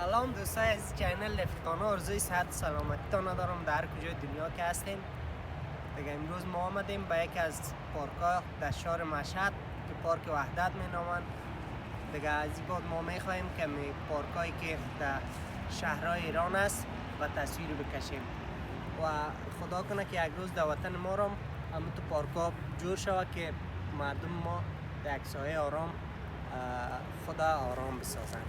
سلام دوستای از چینل رفیقانه، آرزوی صحت و سلامتیتان ندارم در هر کجای دنیا که هستین. دیگه امروز ما آمدیم به یک از پارک‌ها در شهر مشهد که پارک وحدت می نامند. دیگه از این بعد ما میخواهیم که پارکایی که در شهرهای ایران است و تصویر بکشیم و خدا کنه که یک روز در وطن ما را همون تو پارک‌ها جور شود که مردم ما در یک سایه آرام خدا آرام بسازند.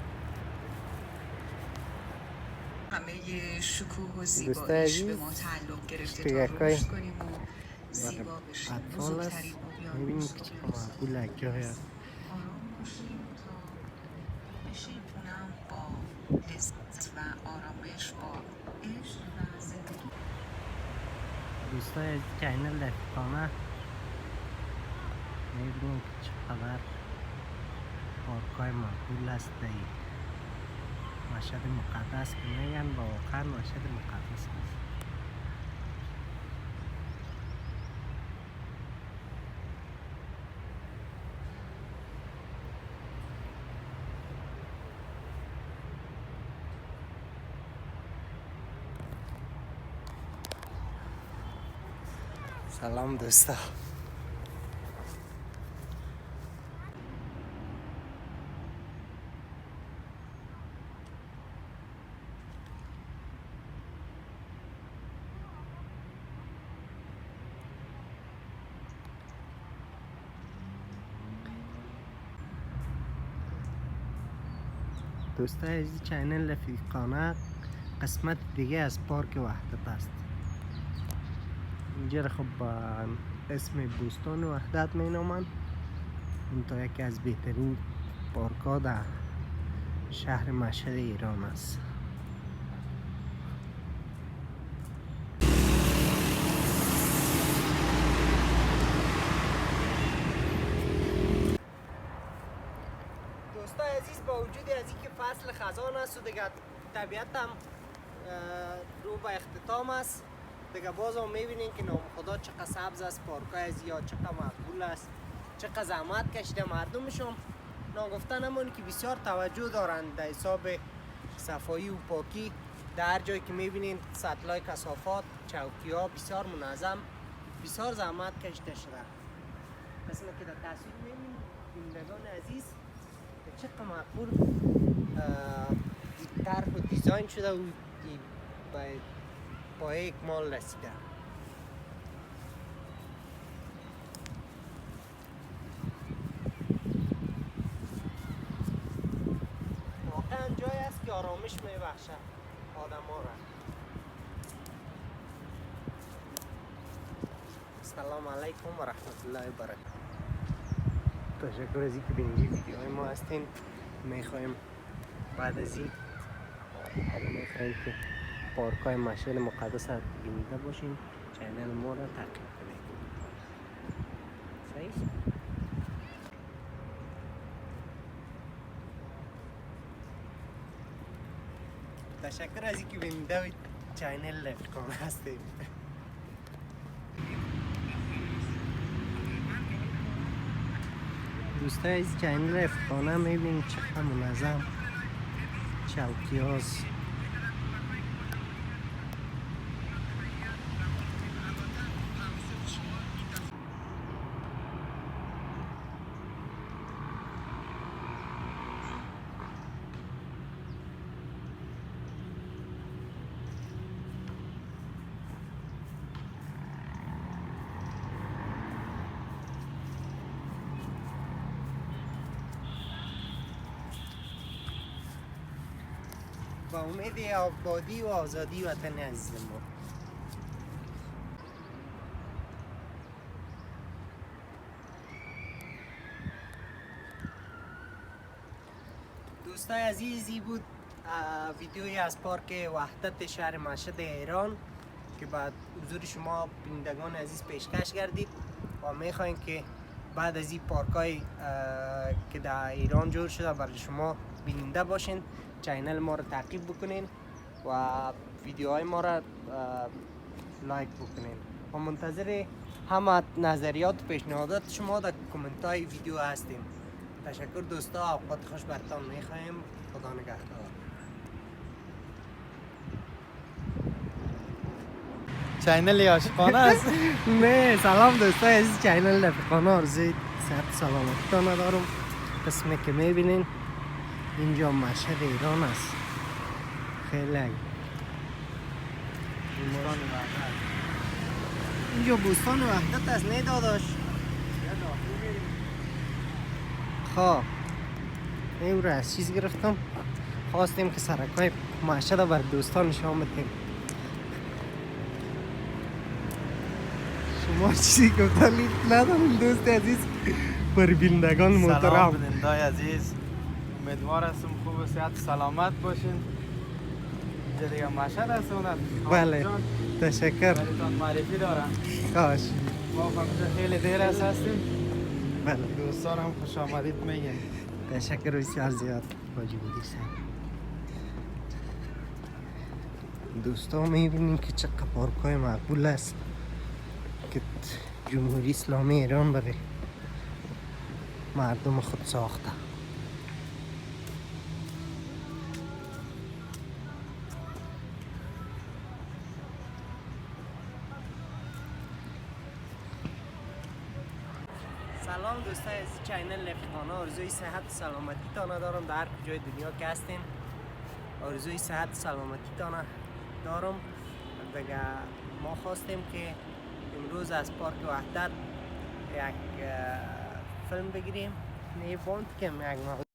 همه شکوه و زیباییش به ما تعلق گرفته تا رشد کنیم و زیبا بشیم. بزرگترین میبینیم که چه معقول جای است. آرام باشیم تا بشیم اونم با لذت و آرامش، با عشق و زندگی. دوستای از چینل رفیقانه میبینیم که چقدر پارک‌های معقول است. مشهد مقدس که میگن با واقعا مشهد مقدس است. سلام دوستا. دوستای از چینل رفیقانه قسمت دیگه از پارک وحدت است. اینجا خب با اسم بوستان وحدت می نامند. این تا یکی از بهترین پارک ها در شهر مشهد ایران است. دوستای عزیز، با وجود از اینکه فصل خزان است و دیگه طبیعت هم رو به اختتام است، دیگه باز هم میبینین که نام خدا چقدر سبز است پارکای از یا چقدر مقبول است، چقدر زحمت کشیده مردمشون. ناگفتن همون که بسیار توجه دارند در حساب صفایی و پاکی. در هر جایی که میبینین سطلای کثافات، چوکی ها بسیار منظم، بسیار زحمت کشیده شده. مثل که در تصویر میبینین بینندگان عزیز چقدر مقبول طرح و دیزاین شده و با اکمال رسیده. واقعا جایی است که آرامش میبخشه آدم ها را. السلام علیکم و رحمت الله و برکاته. تشکر از اینکه به این ویدیوهای ما هستین. میخوایم بعد از این میخوایم که پارک‌های مشهد مقدس را بینیده باشین. چینل ما را تقدیم کنید. صحیح؟ تشکر از اینکه بینیده چینل رفیقانه هستیم. دوستای از چینل رفیقانه میبینید چقدر منظم چوکی هاست. با امید آبادی و آزادی وطن عزیز ما. دوستای عزیزی بود ویدیویی از پارک وحدت شهر مشهد ایران که بعد حضور شما بینندگان عزیز پیشکش گردید و میخواین که بعد از این پارکای که در ایران جور شده برای شما بیننده باشین. چینل ما را تعقیب بکنین و ویدیوهای ما را لایک بکنین و منتظر همه نظریات و پیشنهادات شما در کامنت های ویدیو هستیم. تشکر دوستا، اوقات خوش برتان میخوایم. خدا نگهدار. چینل عاشقانه است. نه سلام دوستای عزیز چینل رفیقانه، آرزوی صحت سلامتی ندارم. قسمی که میبینین اینجا مشهد ایران است. خیلی اینجا بوستان وحدت است. نه داداش خواه این رو از چیز گرفتم، خواستیم که سرکای مشهد بر دوستان نشان بدیم. شما چیزی گفتن ندارم دوست عزیز بر بینندگان محترم. سلام بینندگان عزیز، امیدوار هستم خوب و صحت سلامت باشین. اینجا دیگه مشهد هست اونت. بله تشکر. برایتان معرفی دارم. کاش ما همینجا خیلی دیر هستیم. بله دوستان هم خوش آمدید میگن. تشکر بسیار زیاد باجی بودی سر. دوستان میبینیم که چقدر پارکای مقبول است که جمهوری اسلامی ایران برای مردم خود ساخته. سلام دوستای از چینل رفیقانه، آرزوی صحت سلامتی تانه دارم. در هر کجای دنیا که هستین آرزوی صحت سلامتی تانه دارم. دیگه ما خواستیم که امروز از پارک وحدت یک فیلم بگیریم. نه بوند که یک